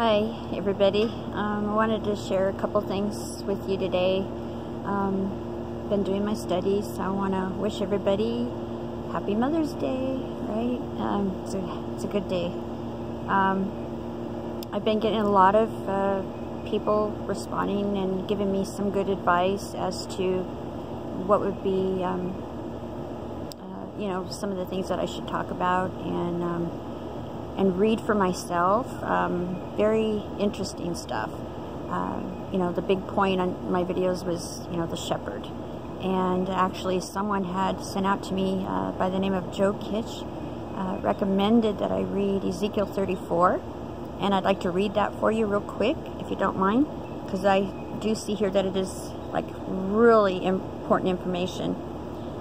Hi everybody. I wanted to share a couple things with you today. Been doing my studies, so I want to wish everybody Happy Mother's Day, right? It's a good day. I've been getting a lot of people responding and giving me some good advice as to what would be, some of the things that I should talk about and read for myself. Very interesting stuff. The big point on my videos was, the shepherd. And actually someone had sent out to me by the name of Joe Kitch, recommended that I read Ezekiel 34. And I'd like to read that for you real quick, if you don't mind, because I do see here that it is like really important information.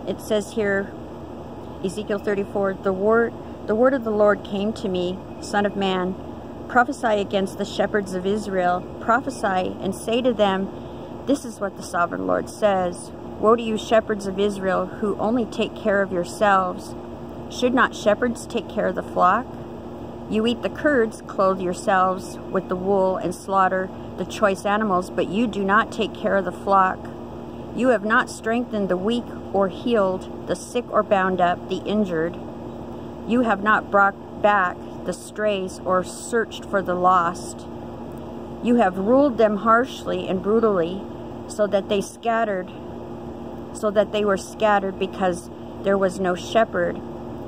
It says here, Ezekiel 34, The word of the Lord came to me, Son of man, prophesy against the shepherds of Israel, prophesy and say to them, this is what the sovereign Lord says, woe to you shepherds of Israel who only take care of yourselves. Should not shepherds take care of the flock? You eat the curds, clothe yourselves with the wool, and slaughter the choice animals, but you do not take care of the flock. You have not strengthened the weak or healed the sick or bound up the injured. You have not brought back the strays or searched for the lost. You have ruled them harshly and brutally, so that they were scattered because there was no shepherd.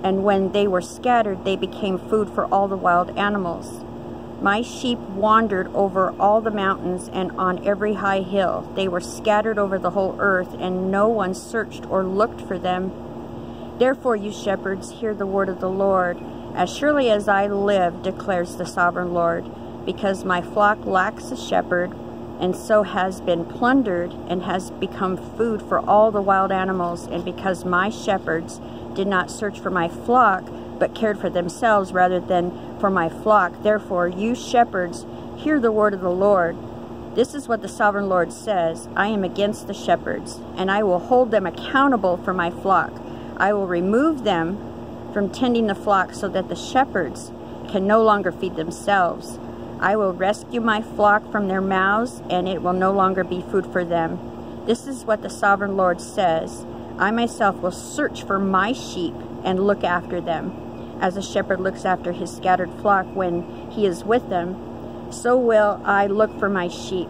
And when they were scattered, they became food for all the wild animals. My sheep wandered over all the mountains and on every high hill. They were scattered over the whole earth, and no one searched or looked for them. Therefore, you shepherds, hear the word of the Lord. As surely as I live, declares the sovereign Lord, because my flock lacks a shepherd, and so has been plundered and has become food for all the wild animals, and because my shepherds did not search for my flock, but cared for themselves rather than for my flock. Therefore, you shepherds, hear the word of the Lord. This is what the sovereign Lord says, I am against the shepherds, and I will hold them accountable for my flock. I will remove them from tending the flock so that the shepherds can no longer feed themselves. I will rescue my flock from their mouths, and it will no longer be food for them. This is what the sovereign Lord says. I myself will search for my sheep and look after them. As a shepherd looks after his scattered flock when he is with them, so will I look for my sheep.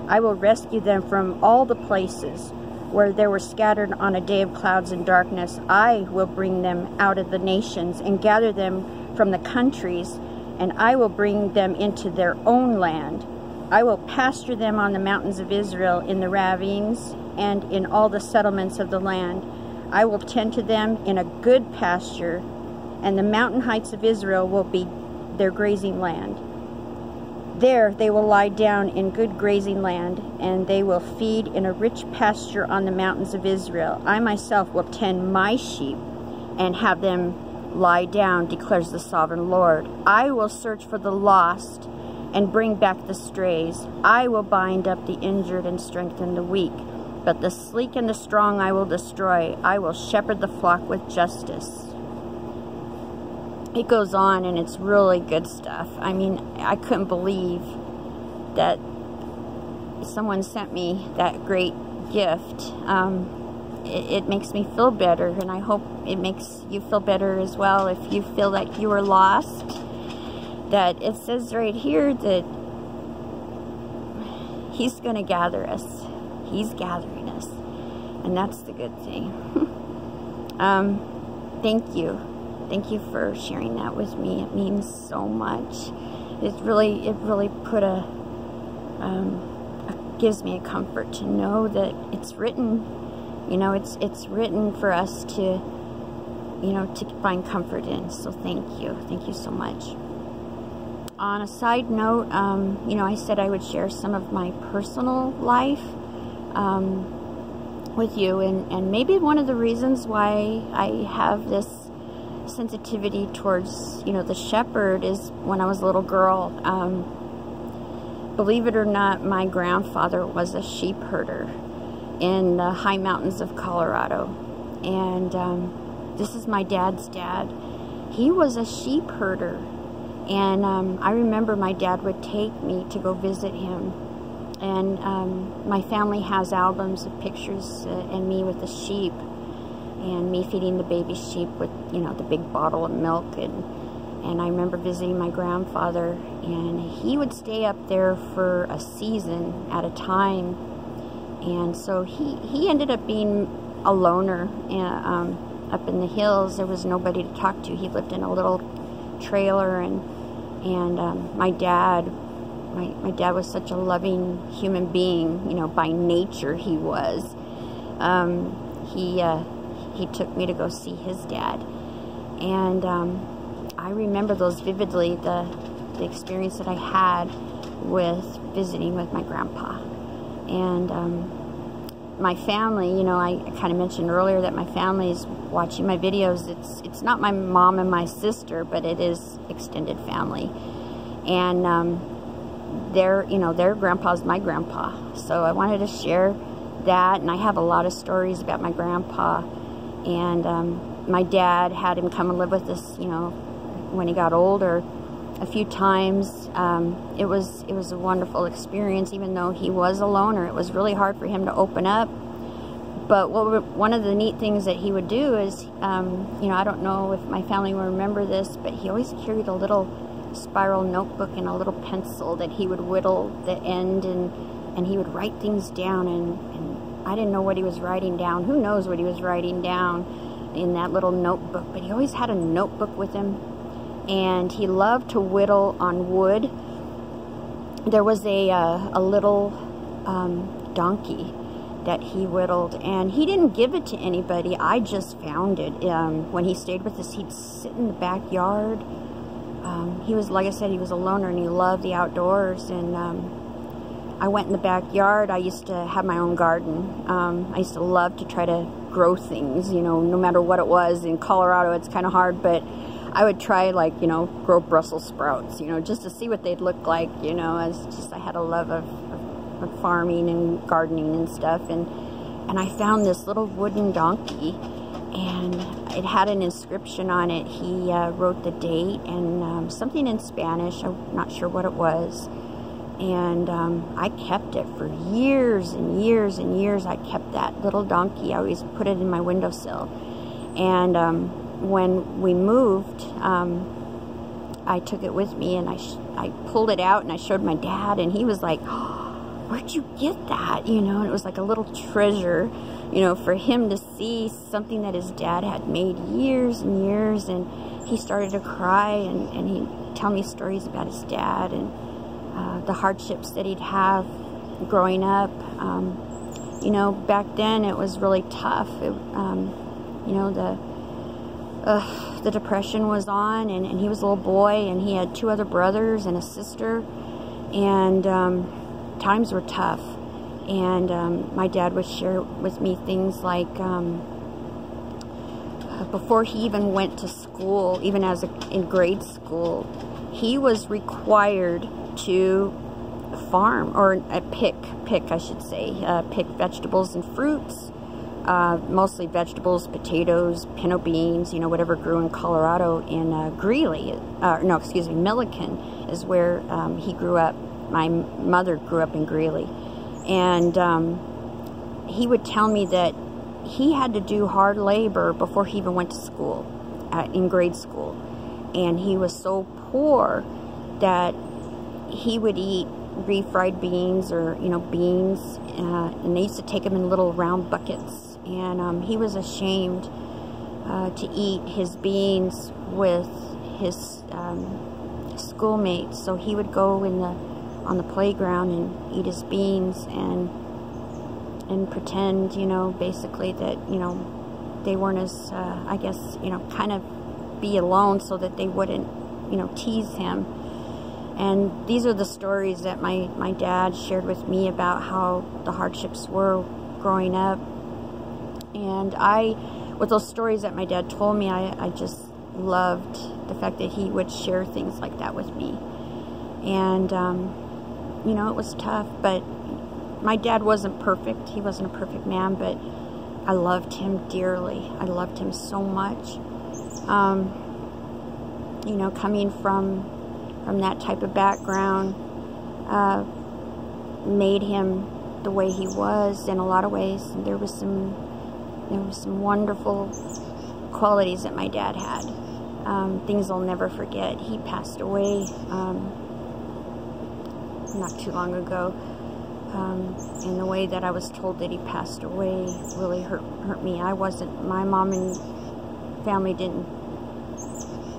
I will rescue them from all the places where they were scattered on a day of clouds and darkness. I will bring them out of the nations and gather them from the countries, and I will bring them into their own land. I will pasture them on the mountains of Israel, in the ravines, and in all the settlements of the land. I will tend to them in a good pasture, and the mountain heights of Israel will be their grazing land. There they will lie down in good grazing land, and they will feed in a rich pasture on the mountains of Israel. I myself will tend my sheep and have them lie down, declares the sovereign Lord. I will search for the lost and bring back the strays. I will bind up the injured and strengthen the weak. But the sleek and the strong I will destroy. I will shepherd the flock with justice. It goes on, and it's really good stuff. I mean, I couldn't believe that someone sent me that great gift. It makes me feel better, and I hope it makes you feel better as well if you feel like you were lost. That it says right here that He's going to gather us. He's gathering us, and that's the good thing. Thank you. Thank you for sharing that with me. It means so much. It really put gives me a comfort to know that it's written. It's written for us to, to find comfort in. So thank you so much. On a side note, I said I would share some of my personal life with you, and maybe one of the reasons why I have this sensitivity towards, the shepherd is when I was a little girl. Believe it or not, my grandfather was a sheep herder in the high mountains of Colorado, and this is my dad's dad. He was a sheep herder, And I remember my dad would take me to go visit him. And my family has albums of pictures and me with the sheep, and me feeding the baby sheep with, you know, the big bottle of milk. And I remember visiting my grandfather, and he would stay up there for a season at a time. And so he ended up being a loner up in the hills. There was nobody to talk to. He lived in a little trailer, and my dad was such a loving human being, you know, by nature he was. He took me to go see his dad, and I remember those vividly, the experience that I had with visiting with my grandpa. And my family, you know, I kind of mentioned earlier that my family is watching my videos. It's not my mom and my sister, but it is extended family. And their grandpa's my grandpa. So I wanted to share that, and I have a lot of stories about my grandpa. And my dad had him come and live with us, you know, when he got older a few times. It was a wonderful experience, even though he was a loner. It was really hard for him to open up. But one of the neat things that he would do is, you know, I don't know if my family will remember this, but he always carried a little spiral notebook and a little pencil that he would whittle the end, and he would write things down, and I didn't know what he was writing down. Who knows what he was writing down in that little notebook, but he always had a notebook with him, and he loved to whittle on wood. There was a little donkey that he whittled, and he didn't give it to anybody. I just found it. When he stayed with us, he'd sit in the backyard. He was, like I said, he was a loner, and he loved the outdoors. And I went in the backyard. I used to have my own garden. I used to love to try to grow things, you know, no matter what it was. In Colorado, it's kind of hard, but I would try, like, you know, grow Brussels sprouts, you know, just to see what they'd look like, you know. I had a love of farming and gardening and stuff, and I found this little wooden donkey, and it had an inscription on it. He wrote the date and something in Spanish. I'm not sure what it was. And I kept it for years and years and years. I kept that little donkey. I always put it in my windowsill. And when we moved, I took it with me, and I pulled it out and I showed my dad, and he was like, "Oh, where'd you get that?" You know, and it was like a little treasure, you know, for him to see something that his dad had made years and years. And he started to cry, and he'd tell me stories about his dad and the hardships that he'd have growing up. You know, back then it was really tough. You know, the Depression was on, and he was a little boy, and he had 2 other brothers and a sister, and times were tough. And my dad would share with me things like, before he even went to school, even in grade school, he was required to farm, or pick I should say, pick vegetables and fruits, mostly vegetables, potatoes, pinto beans, you know, whatever grew in Colorado. In Greeley, no, excuse me, Milliken is where he grew up. My mother grew up in Greeley. And he would tell me that he had to do hard labor before he even went to school, in grade school. And he was so poor that he would eat refried beans, or, you know, beans, and they used to take them in little round buckets. And he was ashamed to eat his beans with his schoolmates. So he would go on the playground and eat his beans and pretend, you know, basically that, you know, they weren't as, I guess, you know, kind of be alone so that they wouldn't, you know, tease him. And these are the stories that my dad shared with me about how the hardships were growing up. And with those stories that my dad told me, I just loved the fact that he would share things like that with me. And, you know, it was tough, but my dad wasn't perfect. He wasn't a perfect man, but I loved him dearly. I loved him so much. You know, coming from from that type of background made him the way he was in a lot of ways. And there was some wonderful qualities that my dad had. Things I'll never forget. He passed away not too long ago. And the way that I was told that he passed away really hurt me. My mom and family didn't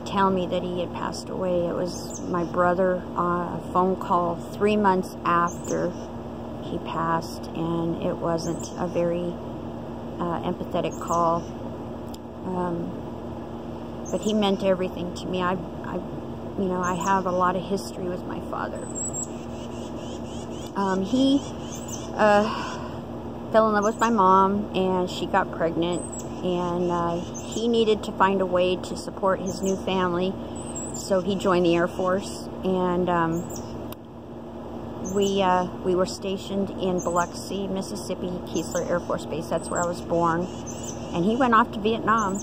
tell me that he had passed away. It was my brother on a phone call 3 months after he passed, and it wasn't a very empathetic call. But he meant everything to me. I have a lot of history with my father. He fell in love with my mom, and she got pregnant, and he needed to find a way to support his new family, so he joined the Air Force, and we were stationed in Biloxi, Mississippi, Keesler Air Force Base. That's where I was born, and he went off to Vietnam,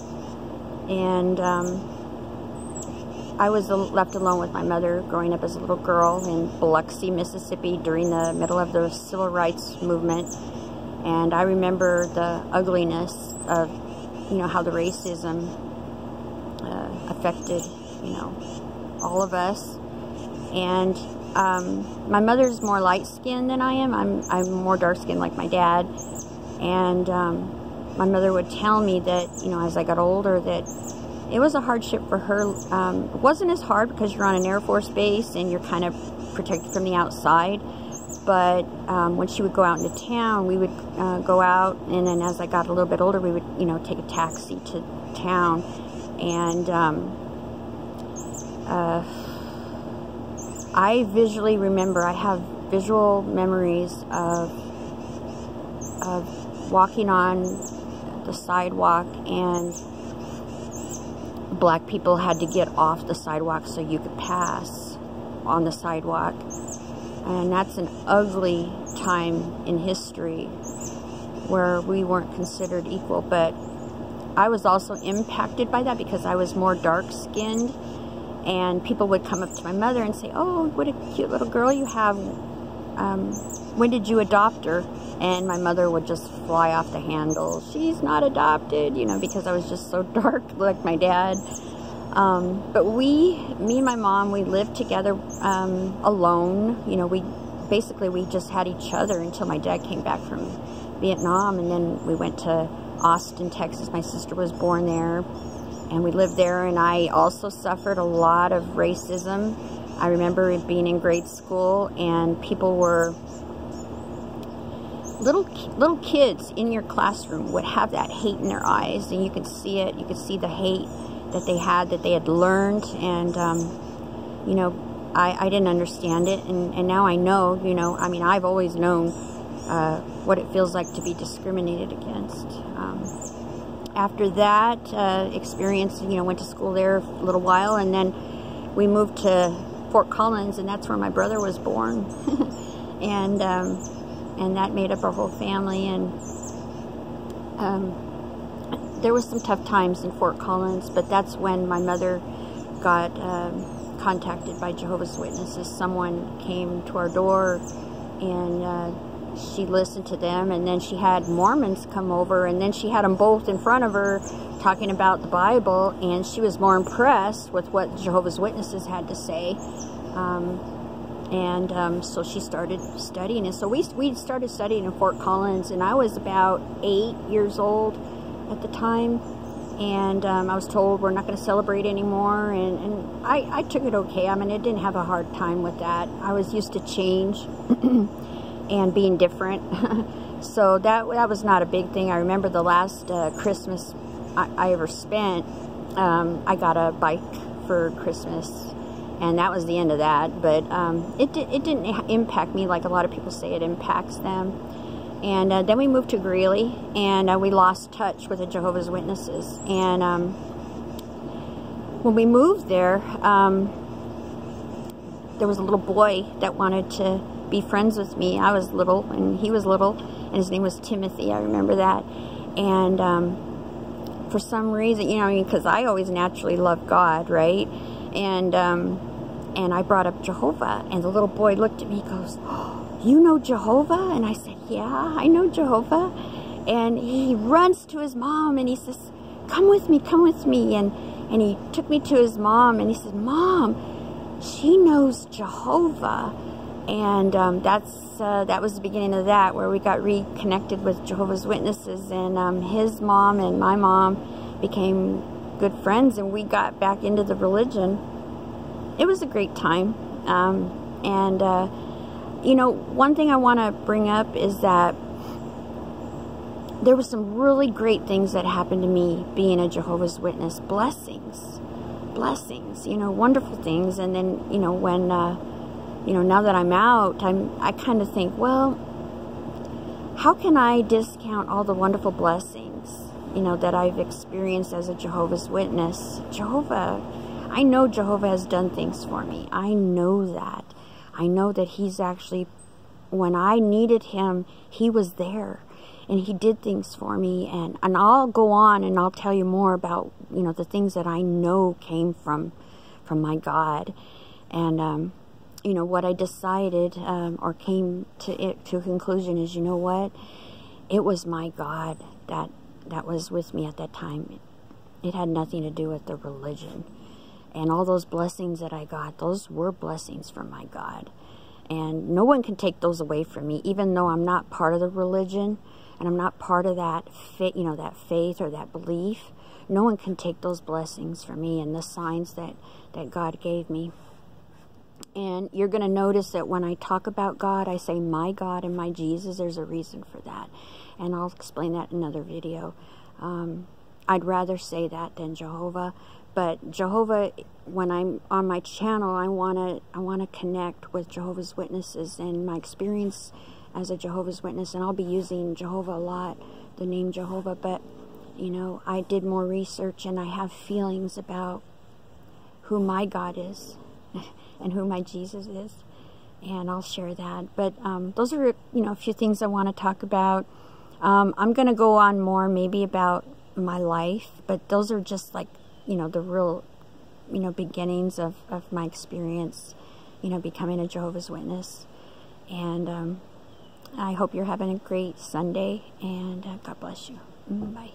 and I was left alone with my mother growing up as a little girl in Biloxi, Mississippi during the middle of the Civil Rights Movement. And I remember the ugliness of, how the racism affected, all of us. And my mother's more light-skinned than I am. I'm more dark-skinned like my dad. And my mother would tell me that, as I got older, that it was a hardship for her. It wasn't as hard because you're on an Air Force base and you're kind of protected from the outside. But when she would go out into town, we would go out, and then as I got a little bit older, we would, take a taxi to town. And I visually remember, I have visual memories of walking on the sidewalk, and black people had to get off the sidewalk so you could pass on the sidewalk. And that's an ugly time in history where we weren't considered equal. But I was also impacted by that because I was more dark-skinned, and people would come up to my mother and say, "Oh, what a cute little girl you have. When did you adopt her?" And my mother would just fly off the handle. "She's not adopted," because I was just so dark like my dad. But me and my mom, we lived together alone. We just had each other until my dad came back from Vietnam, and then we went to Austin, Texas. My sister was born there, and we lived there, and I also suffered a lot of racism. I remember being in grade school, and people were little kids in your classroom would have that hate in their eyes, and you could see it. You could see the hate that they had learned, and I didn't understand it, and now I know. I've always known what it feels like to be discriminated against. After that experience, went to school there a little while, and then we moved to Fort Collins, and that's where my brother was born. And that made up our whole family. And there was some tough times in Fort Collins, but that's when my mother got contacted by Jehovah's Witnesses. Someone came to our door, and she listened to them, and then she had Mormons come over, and then she had them both in front of her talking about the Bible, and she was more impressed with what Jehovah's Witnesses had to say. So she started studying, and so we started studying in Fort Collins, and I was about 8 years old at the time, and I was told we're not going to celebrate anymore, and I took it okay. I didn't have a hard time with that. I was used to change and being different, so that was not a big thing. I remember the last Christmas I ever spent, I got a bike for Christmas, and that was the end of that. But it didn't impact me like a lot of people say it impacts them. And then we moved to Greeley, and we lost touch with the Jehovah's Witnesses. And when we moved there was a little boy that wanted to be friends with me. I was little, and he was little, and his name was Timothy. I remember that. And for some reason, because I always naturally loved God, right? And And I brought up Jehovah, and the little boy looked at me, he goes, "Oh, you know Jehovah?" And I said, "Yeah, I know Jehovah." And he runs to his mom, and he says, come with me, come with me. And he took me to his mom, and he said, "Mom, she knows Jehovah." And that was the beginning of that, where we got reconnected with Jehovah's Witnesses, and his mom and my mom became good friends, and we got back into the religion. It was a great time. You know, one thing I want to bring up is that there were some really great things that happened to me being a Jehovah's Witness. Blessings, you know, wonderful things. And then, you know, when, you know, now that I'm out, I kind of think, well, how can I discount all the wonderful blessings, you know, that I've experienced as a Jehovah's Witness? I know Jehovah has done things for me. I know that. I know that he's actually, when I needed him, he was there. And he did things for me. And I'll go on and I'll tell you more about, you know, the things that I know came from my God. And, you know, what I decided or came to a conclusion is, you know what? It was my God that was with me at that time. It had nothing to do with the religion. And all those blessings that I got, those were blessings from my God. And no one can take those away from me, even though I'm not part of the religion and I'm not part of that faith, you know, that faith or that belief. No one can take those blessings from me and the signs that God gave me. And you're going to notice that when I talk about God, I say my God and my Jesus. There's a reason for that. And I'll explain that in another video. I'd rather say that than Jehovah. But Jehovah, when I'm on my channel, I want to connect with Jehovah's Witnesses and my experience as a Jehovah's Witness. And I'll be using Jehovah a lot, the name Jehovah. But, you know, I did more research and I have feelings about who my God is and who my Jesus is. And I'll share that. But those are, you know, a few things I want to talk about. I'm going to go on more maybe about my life. But those are just like, you know, the real, you know, beginnings of my experience, you know, becoming a Jehovah's Witness. And I hope you're having a great Sunday, and God bless you. Bye.